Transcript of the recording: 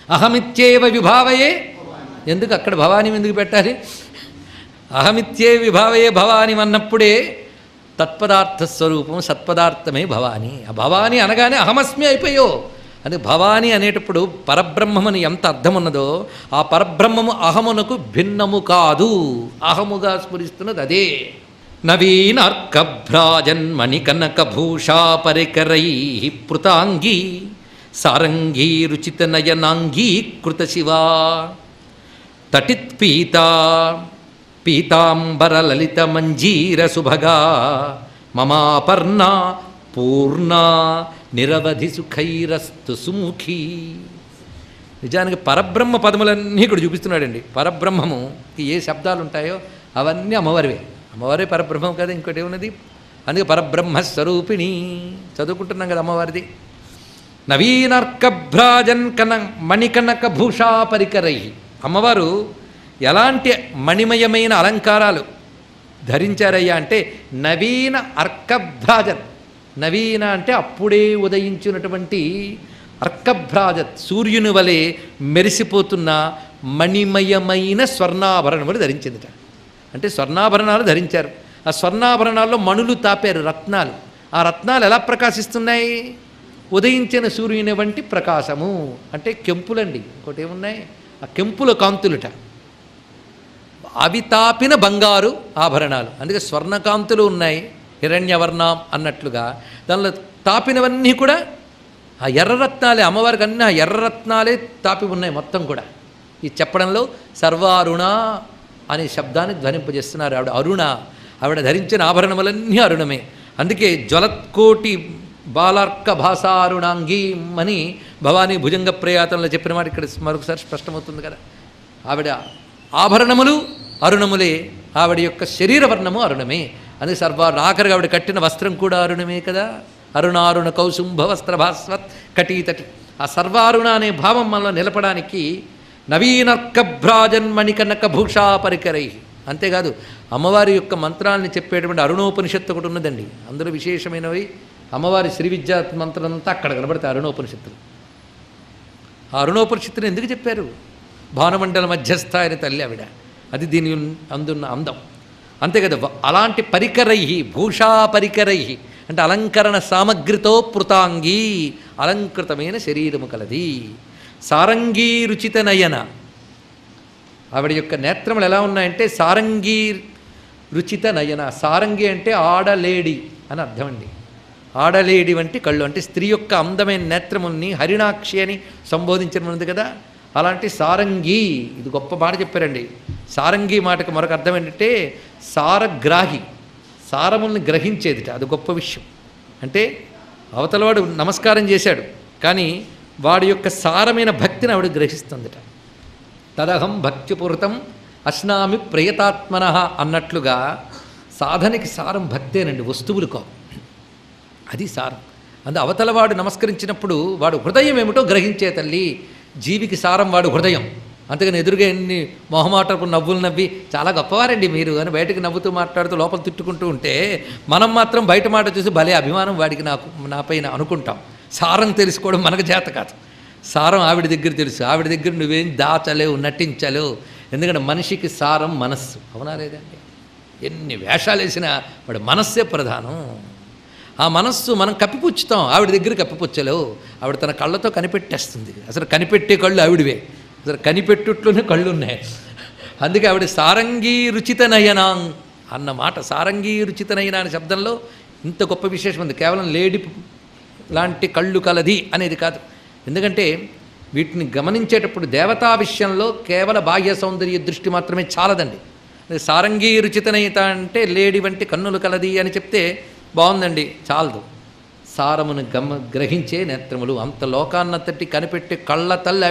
అహమిత్యేవ విభావయే, ఎందుకు అక్కడ భవానీ ఎందుకు పెట్టాలి? అహమిత్యే విభావయే భవాని అన్నప్పుడే తత్పదార్థ స్వరూపం సత్పదార్థమే భవాని. ఆ భవాని అనగానే అహమస్మి అయిపోయో. అది భవాని అనేటప్పుడు పరబ్రహ్మమని ఎంత అర్థం ఉన్నదో ఆ పరబ్రహ్మము అహమునకు భిన్నము కాదు, అహముగా స్ఫురిస్తున్నది అదే. నవీనార్కభ్రాజన్మణి కనక భూషా పరికరై పృతాంగీ సారంగీ రుచిత నయనాంగీకృత శివా తటిత్పీతా పీతాంబర లలిత మంజీర సుభగా మమాపర్ణ పూర్ణ నిరవధి సుఖైరస్తు సుముఖీ. నిజానికి పరబ్రహ్మ పదములన్నీ ఇక్కడ చూపిస్తున్నాడండి. పరబ్రహ్మముకి ఏ శబ్దాలు ఉంటాయో అవన్నీ అమ్మవారివే. అమ్మవారే పరబ్రహ్మం కదా, ఇంకోటి ఏమున్నది? అందుకే పరబ్రహ్మస్వరూపిణి చదువుకుంటున్నాం కదా అమ్మవారిది. నవీనార్కభ్రాజన్ మణికనక భూషా పరికరై. అమ్మవారు ఎలాంటి మణిమయమైన అలంకారాలు ధరించారయ్యా అంటే నవీన అర్కభ్రాజన్. నవీన అంటే అప్పుడే ఉదయించినటువంటి అర్కభ్రాజత్, సూర్యుని వలె మెరిసిపోతున్న మణిమయమైన స్వర్ణాభరణములు ధరించిందిట. అంటే స్వర్ణాభరణాలు ధరించారు. ఆ స్వర్ణాభరణాల్లో మణులు తాపారు, రత్నాలు. ఆ రత్నాలు ఎలా ప్రకాశిస్తున్నాయి? ఉదయించిన సూర్యుని వంటి ప్రకాశము. అంటే కెంపులండి, ఇంకోటి ఏమున్నాయి? ఆ కెంపుల కాంతులుట. అవి తాపిన బంగారు ఆభరణాలు. అందుకే స్వర్ణకాంతులు ఉన్నాయి, హిరణ్యవర్ణం అన్నట్లుగా. దానిలో తాపినవన్నీ కూడా ఆ ఎర్రరత్నాలే. అమ్మవారికి అన్నీ ఆ ఎర్రరత్నాలే తాపి ఉన్నాయి మొత్తం కూడా. ఈ చెప్పడంలో సర్వారుణ అనే శబ్దాన్ని ధ్వనింపజేస్తున్నారు. ఆవిడ అరుణ, ఆవిడ ధరించిన ఆభరణములన్నీ అరుణమే. అందుకే జ్వలత్కోటి బాలార్క భాసారుణాంగీ అని భవానీ భుజంగ ప్రయాతంలో చెప్పిన మాట ఇక్కడ మరొకసారి స్పష్టమవుతుంది కదా. ఆవిడ ఆభరణములు అరుణములే, ఆవిడ యొక్క శరీర వర్ణము అరుణమే. అందుకే ఆఖరిగా ఆవిడ కట్టిన వస్త్రం కూడా అరుణమే కదా. అరుణారుణ కౌసుంభ వస్త్ర భాస్వత్ కటీతటి. ఆ సర్వారుణ అనే భావం మనలో నిలపడానికి నవీనర్కభ్రాజన్మణి కనక భూషా పరికరై. అంతేకాదు అమ్మవారి యొక్క మంత్రాలని చెప్పేటువంటి అరుణోపనిషత్తు ఒకటి ఉన్నదండి. అందులో విశేషమైనవి అమ్మవారి శ్రీ విద్యా మంత్రం అంతా అక్కడ కనబడతాయి అరుణోపనిషత్తులు. ఆ అరుణోపనిషత్తుని ఎందుకు చెప్పారు? భానుమండల మధ్యస్థ అయిన తల్లి ఆవిడ. అది దీని అందున్న అందం. అంతే కదా. అలాంటి పరికరై, భూషా పరికరై అంటే అలంకరణ సామగ్రితో పృతాంగీ, అలంకృతమైన శరీరము కలది. సారంగీ రుచిత నయన. ఆవిడ యొక్క నేత్రములు ఎలా ఉన్నాయంటే సారంగీ రుచిత నయన. సారంగి అంటే ఆడలేడి అని అర్థం అండి. ఆడలేడి వంటి కళ్ళు అంటే స్త్రీ యొక్క అందమైన నేత్రముల్ని హరిణాక్షి అని సంబోధించనున్నది కదా. అలాంటి సారంగి, ఇది గొప్ప మాట చెప్పారండి. సారంగి మాటకు మరొక అర్థం ఏంటంటే సారగ్రాహి, సారముల్ని గ్రహించేదిట. అది గొప్ప విషయం. అంటే అవతలవాడు నమస్కారం చేశాడు కానీ వాడి యొక్క సారమైన భక్తిని ఆవిడ గ్రహిస్తుందిట. తదహం భక్తిపూరితం అశ్నామి ప్రయతాత్మన అన్నట్లుగా సాధనకి సారం భక్తేనండి, వస్తువులు కావు. అది సారం. అవతలవాడు నమస్కరించినప్పుడు వాడు హృదయం ఏమిటో గ్రహించే తల్లి. జీవికి సారం వాడు హృదయం. అంతేగాని ఎదురుగా ఎన్ని మొహమాటపు నవ్వులు నవ్వి చాలా గొప్పవారండి మీరు అని బయటకు నవ్వుతూ మాట్లాడుతూ లోపల తిట్టుకుంటూ ఉంటే మనం మాత్రం బయట మాట చూసి భలే అభిమానం వాడికి నాపైన అనుకుంటాం. సారం తెలుసుకోవడం మనకు చేత కాదు. సారం ఆవిడ దగ్గర తెలుసు. ఆవిడ దగ్గర నువ్వేం దాచలేవు, నటించలేవు. ఎందుకంటే మనిషికి సారం మనస్సు. అవునా లేదండి? ఎన్ని వేషాలు వేసినా వాడు మనస్సే ప్రధానం. ఆ మనస్సు మనం కప్పిపుచ్చుతాం, ఆవిడ దగ్గర కప్పిపుచ్చలేవు. ఆవిడ తన కళ్ళతో కనిపెట్టేస్తుంది. అసలు కనిపెట్టే కళ్ళు ఆవిడవే. అసలు కనిపెట్టుట్లోనే కళ్ళు ఉన్నాయి. అందుకే ఆవిడ సారంగీ రుచిత నయనా అన్న మాట. సారంగీ రుచిత నయన అనే శబ్దంలో ఇంత గొప్ప విశేషం ఉంది. కేవలం లేడి లాంటి కళ్ళు కలది అనేది కాదు. ఎందుకంటే వీటిని గమనించేటప్పుడు దేవతా విషయంలో కేవల బాహ్య సౌందర్య దృష్టి మాత్రమే చాలదండి. సారంగీ రుచితనయిత అంటే లేడి వంటి కన్నులు కలది అని చెప్తే బాగుందండి, చాలదు. సారమును గ్రహించే నేత్రములు, అంత లోకాన్నతటి కనిపెట్టే కళ్ళ తల్లి